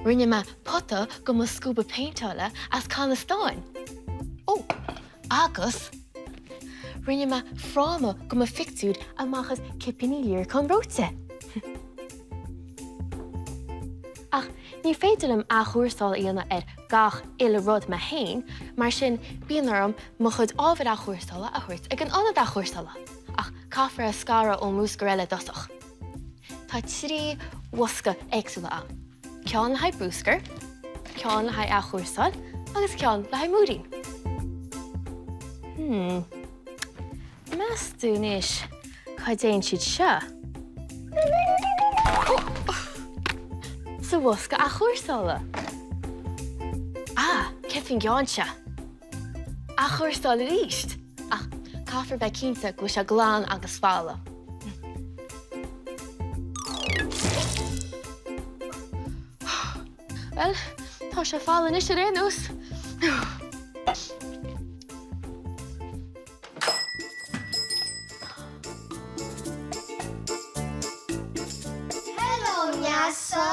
rinne me potta go mo scuba paintála as Canastáin. Oh, agus rinne me fráma go mo fictúd amachchas cipinnílir con róte. Ach, ní féidirlim a chuairsáil íonna gach ile rud me hain, mar sin bíonarm mo chud ábhar a chuairsála a chuirt ag an anad a chuairsála. Ach, caithfar a scara ó múscarile dosach. Tá trí wasca éagsúla an. Ceann le haid brúscar, ceann le haid a chuairsáil, agus ceann le haid múdain. Meas dúnis, cha déann siad seo. Sa wasca a chuairsála. Cefin geán se. A chuairsáil ríist. Ach, caithfar be cínta go se glán agus fála. Well, tá se fála is ar éanús. Hello, Nyasa.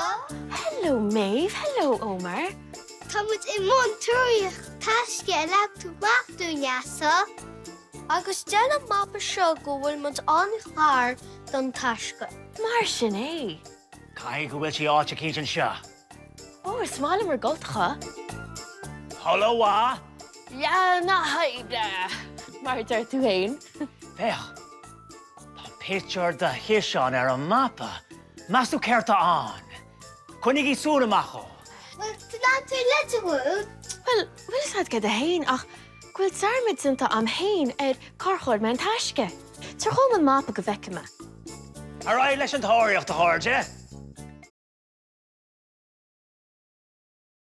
Hello, Maeve. Hello, Omar. Támuid I món túireach taisce a leabhtú bachtú, Nyasa. Agus déanam mapa seo go bhfuil muid an chláir don taisce. Mar sin é. Cai go bhfuil sí áte cían seo. Oh, is mála mar gultacha. Hello, wá? Ja, na haide. Mar dar tú hain. Bell, tá picture de hisan ar an mapa. Masú ceirta an. Cunig í súna macho. Well, tá tú leitahú. Well, bhfuil sad go a hain ach gwyl sarmid synta am hain carchor mewn taisce. Tar chom an mapa go bheice me. Ar ai leis an táireacht a háirde?